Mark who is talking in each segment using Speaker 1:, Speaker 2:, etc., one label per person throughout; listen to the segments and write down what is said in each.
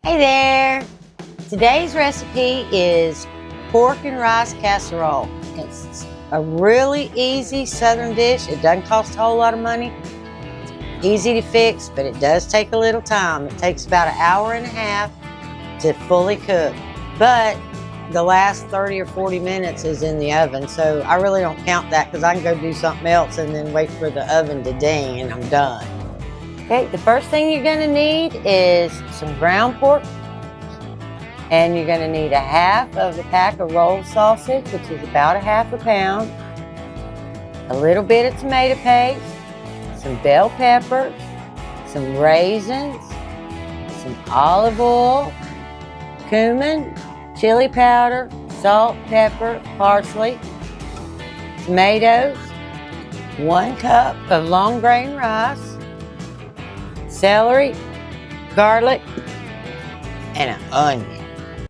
Speaker 1: Hey there! Today's recipe is pork and rice casserole. It's a really easy southern dish. It doesn't cost a whole lot of money. It's easy to fix, but it does take a little time. It takes about an hour and a half to fully cook. But the last 30 or 40 minutes is in the oven, so I really don't count that because I can go do something else and then wait for the oven to ding and I'm done. Okay, the first thing you're going to need is some ground pork, and you're going to need a half of a pack of rolled sausage, which is about a half a pound, a little bit of tomato paste, some bell peppers, some raisins, some olive oil, cumin, chili powder, salt, pepper, parsley, tomatoes, 1 cup of long grain rice, celery, garlic, and an onion.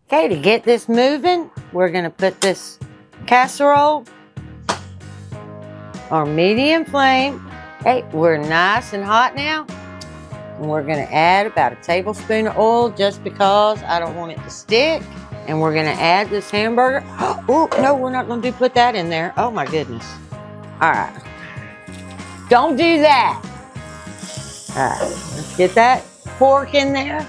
Speaker 1: Okay, to get this moving, we're going to put this casserole on medium flame. Okay, we're nice and hot now. And we're going to add about a tablespoon of oil just because I don't want it to stick. And we're going to add this hamburger. Oh, no, we're not going to put that in there. Oh, my goodness. All right. Don't do that. All right, let's get that pork in there.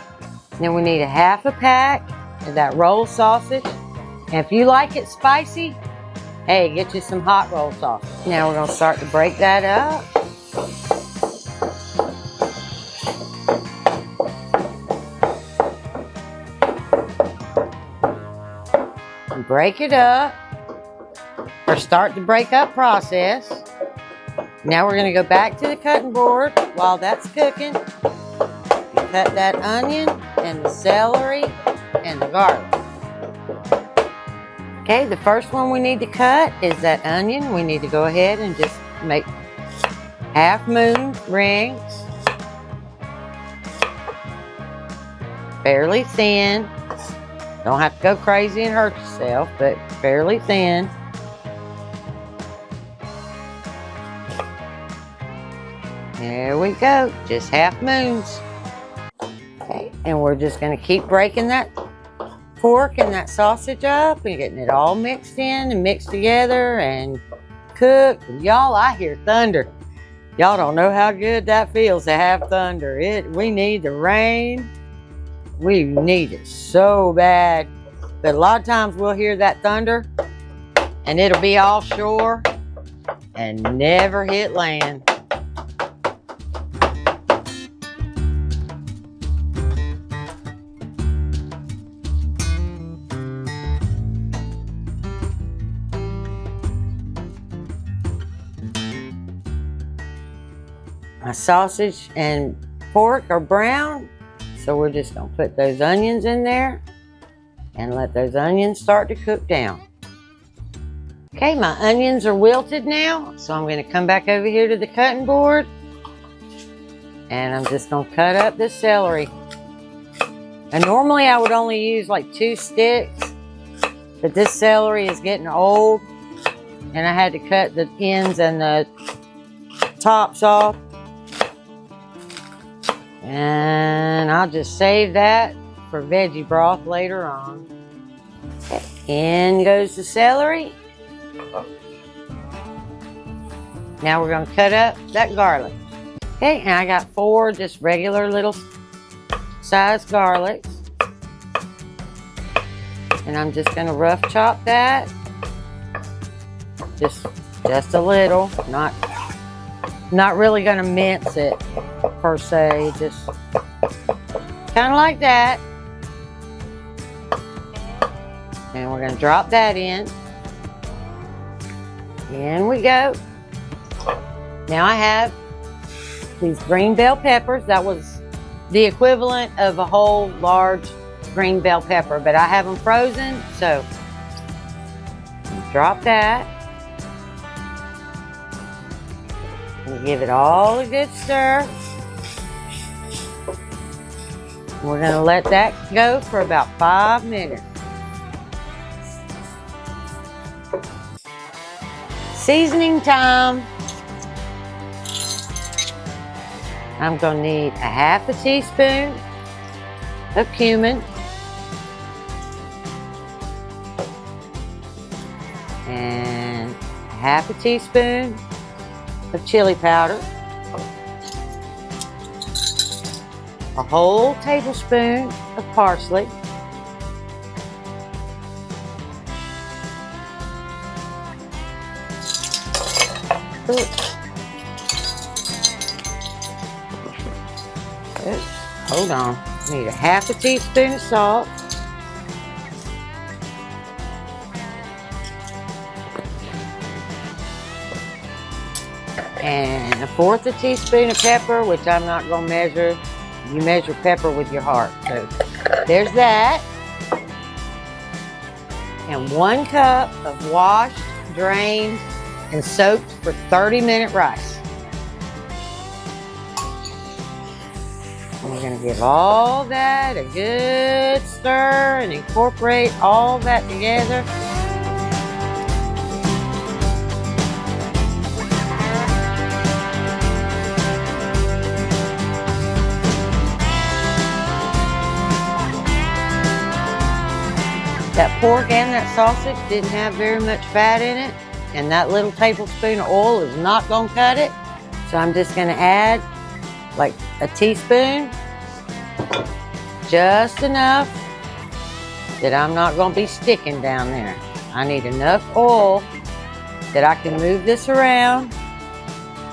Speaker 1: Then we need a half a pack of that rolled sausage. And if you like it spicy, hey, get you some hot rolled sausage. Now we're going to start to break that up. And break it up, or start the break up process. Now we're going to go back to the cutting board while that's cooking. Cut that onion and the celery and the garlic. Okay, the first one we need to cut is that onion. We need to go ahead and just make half moon rings. Fairly thin. Don't have to go crazy and hurt yourself, but fairly thin. There we go, just half moons. Okay, and we're just going to keep breaking that pork and that sausage up and getting it all mixed in and mixed together and cooked. And y'all, I hear thunder. Y'all don't know how good that feels to have thunder. We need the rain. We need it so bad. But a lot of times we'll hear that thunder and it'll be offshore and never hit land. My sausage and pork are brown, so we're just going to put those onions in there and let those onions start to cook down. Okay, my onions are wilted now, so I'm going to come back over here to the cutting board and I'm just going to cut up this celery. And normally I would only use like 2 sticks, but this celery is getting old and I had to cut the ends and the tops off. And I'll just save that for veggie broth later on. Okay. In goes the celery. Now we're going to cut up that garlic. Okay, and I got 4 just regular little sized garlics. And I'm just going to rough chop that. Just a little, not really going to mince it per se, just kind of like that. And we're going to drop that in. In we go. Now I have these green bell peppers. That was the equivalent of a whole large green bell pepper, but I have them frozen, so drop that. And give it all a good stir. We're going to let that go for about 5 minutes. Seasoning time. I'm going to need a half a teaspoon of cumin. And half a teaspoon of chili powder. A whole tablespoon of parsley. Oops. Hold on. Need a half a teaspoon of salt. And a fourth a teaspoon of pepper, which I'm not going to measure. You measure pepper with your heart. So there's that. And 1 cup of washed, drained, and soaked for 30-minute rice. And we're going to give all that a good stir and incorporate all that together. That pork and that sausage didn't have very much fat in it, and that little tablespoon of oil is not going to cut it. So I'm just going to add like a teaspoon, just enough that I'm not going to be sticking down there. I need enough oil that I can move this around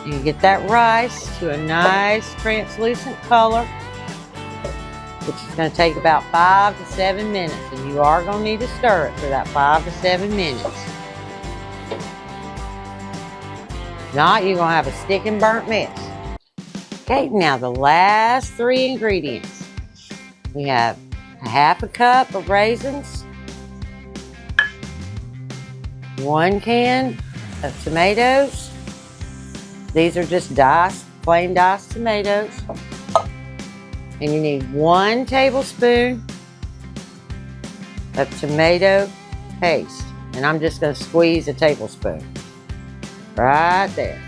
Speaker 1: and get that rice to a nice translucent color, which is going to take about 5 to 7 minutes, and you are going to need to stir it for that 5 to 7 minutes. If not, you're going to have a stick and burnt mess. Okay, now the last 3 ingredients. We have a half a cup of raisins, 1 can of tomatoes. These are just diced, plain diced tomatoes. And you need 1 tablespoon of tomato paste. And I'm just going to squeeze a tablespoon right there.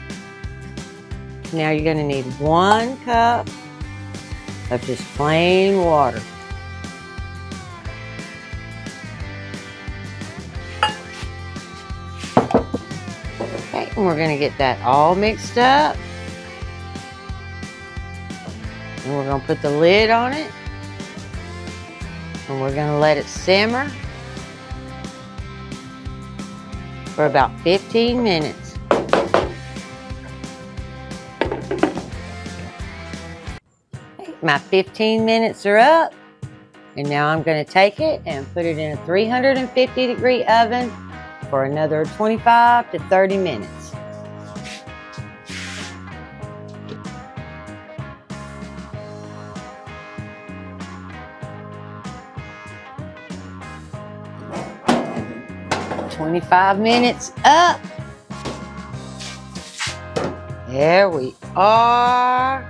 Speaker 1: Now you're going to need 1 cup of just plain water. Okay, and we're going to get that all mixed up. And we're going to put the lid on it. And we're going to let it simmer for about 15 minutes. My 15 minutes are up, and now I'm going to take it and put it in a 350-degree oven for another 25 to 30 minutes. "25 minutes up." There we are.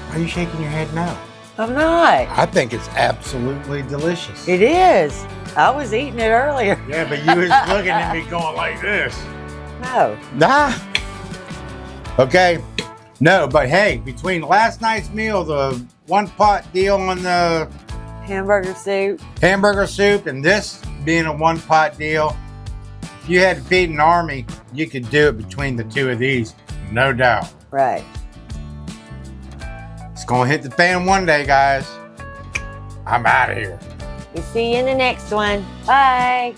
Speaker 2: Why are you shaking your head no?
Speaker 1: I'm not.
Speaker 2: I think it's absolutely delicious.
Speaker 1: It is. I was eating it earlier.
Speaker 2: Yeah, but you was looking at me going like this.
Speaker 1: No.
Speaker 2: Nah. Okay. No, but hey, between last night's meal, the 1-pot deal on the
Speaker 1: Hamburger soup,
Speaker 2: and this being a 1-pot deal, if you had to feed an army, you could do it between the 2 of these, no doubt.
Speaker 1: Right.
Speaker 2: It's gonna hit the fan one day, guys. I'm out of here.
Speaker 1: We'll see you in the next one. Bye.